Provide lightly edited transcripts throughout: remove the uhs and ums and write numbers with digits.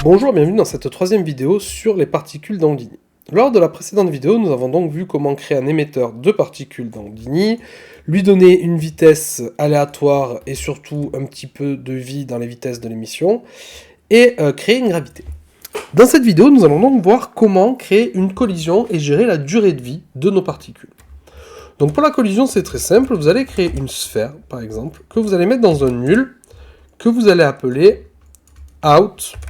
Bonjour, bienvenue dans cette troisième vidéo sur les particules d'Houdini. Lors de la précédente vidéo, nous avons donc vu comment créer un émetteur de particules d'Houdini, lui donner une vitesse aléatoire et surtout un petit peu de vie dans les vitesses de l'émission, et créer une gravité. Dans cette vidéo, nous allons donc voir comment créer une collision et gérer la durée de vie de nos particules. Donc pour la collision, c'est très simple, vous allez créer une sphère, par exemple, que vous allez mettre dans un nul, que vous allez appeler out_collide.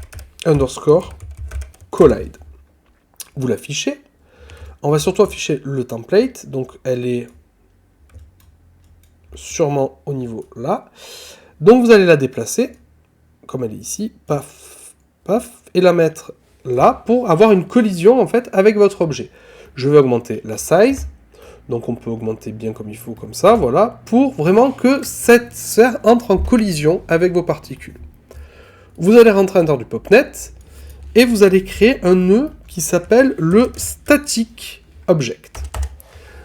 Vous l'affichez. On va surtout afficher le template, donc elle est sûrement au niveau là. Donc vous allez la déplacer, comme elle est ici, paf, paf, et la mettre là pour avoir une collision en fait avec votre objet. Je vais augmenter la size, donc on peut augmenter bien comme il faut, comme ça, voilà, pour vraiment que cette sphère entre en collision avec vos particules. Vous allez rentrer à l'intérieur du PopNet, et vous allez créer un nœud qui s'appelle le Static Object.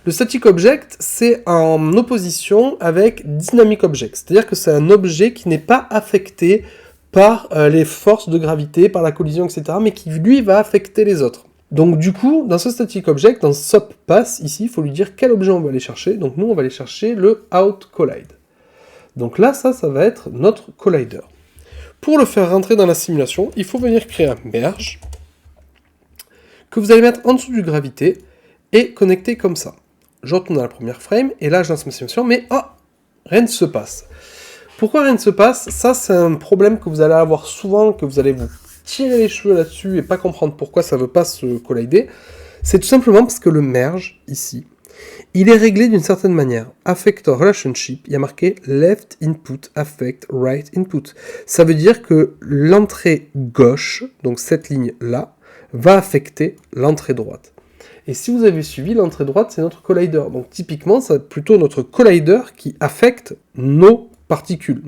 Le Static Object, c'est en opposition avec Dynamic Object, c'est-à-dire que c'est un objet qui n'est pas affecté par les forces de gravité, par la collision, etc., mais qui, lui, va affecter les autres. Donc du coup, dans ce Static Object, dans SOP_Pass, ici, il faut lui dire quel objet on va aller chercher. Donc nous, on va aller chercher le outCollide. Donc là, ça va être notre collider. Pour le faire rentrer dans la simulation, il faut venir créer un merge que vous allez mettre en dessous du gravité et connecter comme ça. Je retourne à la première frame et là je lance ma simulation, mais rien ne se passe. Pourquoi rien ne se passe? Ça, c'est un problème que vous allez avoir souvent, que vous allez vous tirer les cheveux là-dessus et pas comprendre pourquoi ça ne veut pas se collider. C'est tout simplement parce que le merge, ici, il est réglé d'une certaine manière. Affector relationship, il y a marqué left input affect right input. Ça veut dire que l'entrée gauche, donc cette ligne-là, va affecter l'entrée droite. Et si vous avez suivi, l'entrée droite, c'est notre collider. Donc typiquement, c'est plutôt notre collider qui affecte nos particules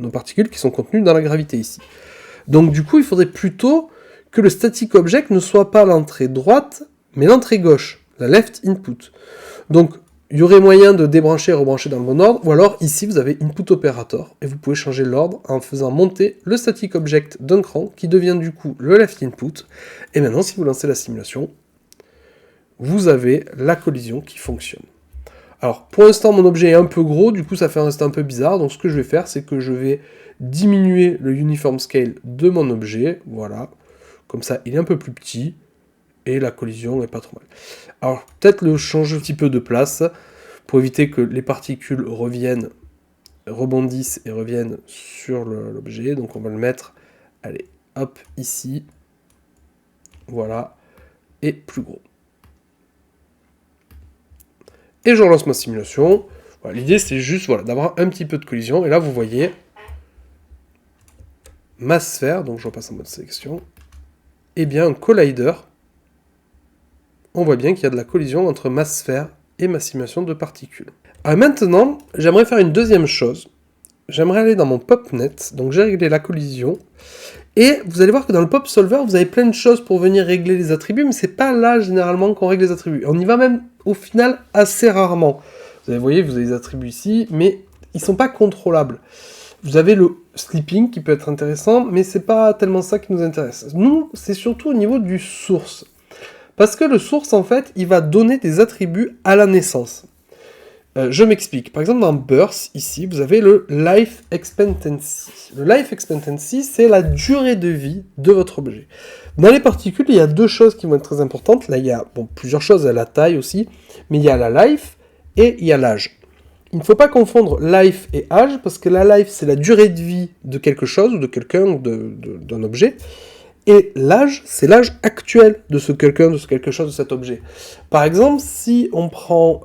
qui sont contenues dans la gravité ici. Donc du coup, il faudrait plutôt que le static object ne soit pas l'entrée droite, mais l'entrée gauche, la left input. Donc il y aurait moyen de débrancher et rebrancher dans le bon ordre, ou alors ici vous avez input operator, et vous pouvez changer l'ordre en faisant monter le static object d'un cran, qui devient du coup le left input, et maintenant si vous lancez la simulation, vous avez la collision qui fonctionne. Alors pour l'instant mon objet est un peu gros, du coup ça fait un instant un peu bizarre, donc ce que je vais faire c'est que je vais diminuer le uniform scale de mon objet, voilà, comme ça il est un peu plus petit, et la collision n'est pas trop mal. Alors, peut-être le changer un petit peu de place, pour éviter que les particules rebondissent et reviennent sur l'objet. Donc on va le mettre, allez, hop, ici, voilà, et plus gros. Et je relance ma simulation. Voilà, l'idée c'est juste d'avoir un petit peu de collision, et là vous voyez ma sphère, donc je repasse en mode sélection, et bien un collider. On voit bien qu'il y a de la collision entre ma sphère et ma simulation de particules. Alors maintenant, j'aimerais faire une deuxième chose. J'aimerais aller dans mon PopNet, donc j'ai réglé la collision, et vous allez voir que dans le Pop Solver, vous avez plein de choses pour venir régler les attributs, mais c'est pas là généralement qu'on règle les attributs. On y va même au final assez rarement. Vous voyez, vous avez les attributs ici, mais ils sont pas contrôlables. Vous avez le sleeping qui peut être intéressant, mais c'est pas tellement ça qui nous intéresse. Nous, c'est surtout au niveau du source. Parce que le source, en fait, il va donner des attributs à la naissance. Je m'explique. Par exemple, dans Birth, ici, vous avez le Life Expectancy. Le Life Expectancy, c'est la durée de vie de votre objet. Dans les particules, il y a deux choses qui vont être très importantes. Là, il y a plusieurs choses, il y a la taille aussi, mais il y a la life et il y a l'âge. Il ne faut pas confondre life et âge, parce que la life, c'est la durée de vie de quelque chose, ou de quelqu'un, ou d'un objet. Et l'âge, c'est l'âge actuel de ce quelqu'un, de ce quelque chose, de cet objet. Par exemple, si on prend,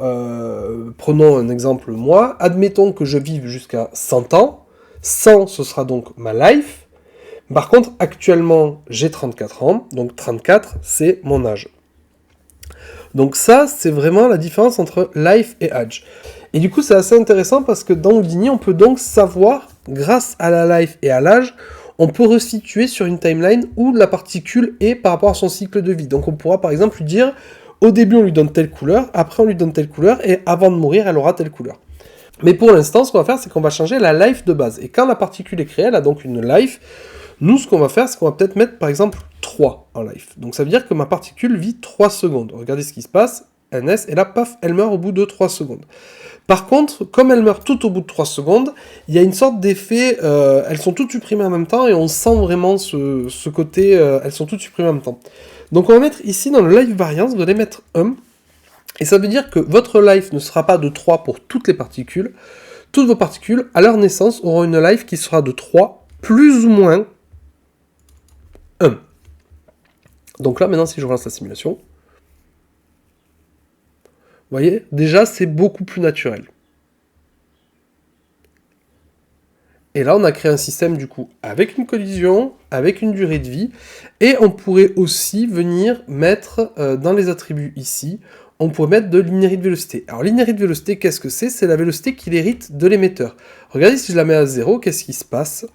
prenons un exemple moi, admettons que je vive jusqu'à 100 ans, 100 ce sera donc ma life, par contre actuellement j'ai 34 ans, donc 34 c'est mon âge. Donc ça, c'est vraiment la différence entre life et age. Et du coup, c'est assez intéressant parce que dans Houdini, on peut donc savoir, grâce à la life et à l'âge, on peut resituer sur une timeline où la particule est par rapport à son cycle de vie. Donc on pourra par exemple lui dire, au début on lui donne telle couleur, après on lui donne telle couleur, et avant de mourir elle aura telle couleur. Mais pour l'instant, ce qu'on va faire, c'est qu'on va changer la life de base. Et quand la particule est créée, elle a donc une life. Nous, ce qu'on va faire, c'est qu'on va peut-être mettre, par exemple, 3 en life. Donc ça veut dire que ma particule vit 3 secondes. Regardez ce qui se passe, NS, et là, paf, elle meurt au bout de 3 secondes. Par contre, comme elle meurt tout au bout de 3 secondes, il y a une sorte d'effet, elles sont toutes supprimées en même temps, et on sent vraiment ce côté, elles sont toutes supprimées en même temps. Donc on va mettre ici, dans le life variance, vous allez mettre 1, et ça veut dire que votre life ne sera pas de 3 pour toutes les particules. Toutes vos particules, à leur naissance, auront une life qui sera de 3, plus ou moins 1. Donc là, maintenant, si je relance la simulation, vous voyez, déjà, c'est beaucoup plus naturel. Et là, on a créé un système, du coup, avec une collision, avec une durée de vie, et on pourrait aussi venir mettre, dans les attributs ici, on pourrait mettre de l'inherit vélocité. Alors, l'inherit vélocité, qu'est-ce que c'est? C'est la vélocité qu'il hérite de l'émetteur. Regardez, si je la mets à 0, qu'est-ce qui se passe?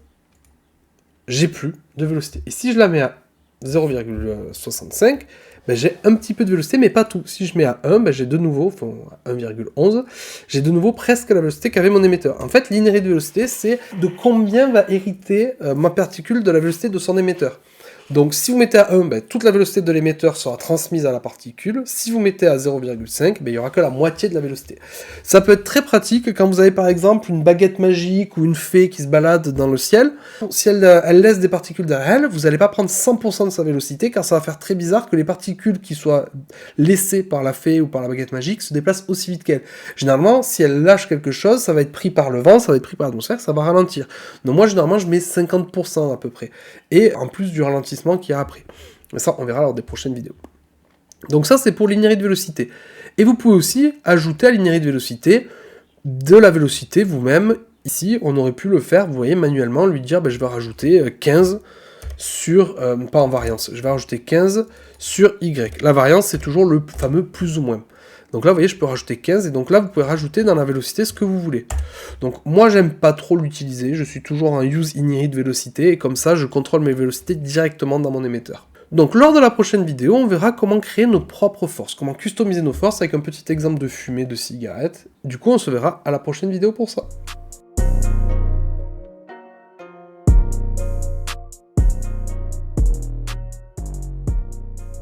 J'ai plus de vélocité. Et si je la mets à 0,65, ben j'ai un petit peu de vélocité, mais pas tout. Si je mets à 1, ben j'ai de nouveau, enfin à 1,11, j'ai de nouveau presque la vélocité qu'avait mon émetteur. En fait, l'inherit de vélocité, c'est de combien va hériter ma particule de la vélocité de son émetteur. Donc si vous mettez à 1, ben, toute la vélocité de l'émetteur sera transmise à la particule. Si vous mettez à 0,5, ben, il n'y aura que la moitié de la vélocité. Ça peut être très pratique quand vous avez par exemple une baguette magique ou une fée qui se balade dans le ciel. Si elle laisse des particules derrière elle, vous n'allez pas prendre 100% de sa vélocité, car ça va faire très bizarre que les particules qui soient laissées par la fée ou par la baguette magique se déplacent aussi vite qu'elle. Généralement, si elle lâche quelque chose, ça va être pris par le vent, ça va être pris par l'atmosphère, ça va ralentir. Donc moi, généralement, je mets 50% à peu près. Et en plus du ralentissement qu'il y a après. Mais ça, on verra lors des prochaines vidéos. Donc ça, c'est pour l'inherit de vélocité. Et vous pouvez aussi ajouter à l'inherit de vélocité de la vélocité vous-même. Ici, on aurait pu le faire, vous voyez, manuellement, lui dire, ben, je vais rajouter 15 sur, pas en variance, je vais rajouter 15 sur Y. La variance, c'est toujours le fameux plus ou moins. Donc là, vous voyez, je peux rajouter 15, et donc là, vous pouvez rajouter dans la vélocité ce que vous voulez. Donc moi, j'aime pas trop l'utiliser, je suis toujours en use inherit vélocité, et comme ça, je contrôle mes vélocités directement dans mon émetteur. Donc lors de la prochaine vidéo, on verra comment créer nos propres forces, comment customiser nos forces avec un petit exemple de fumée de cigarette. Du coup, on se verra à la prochaine vidéo pour ça.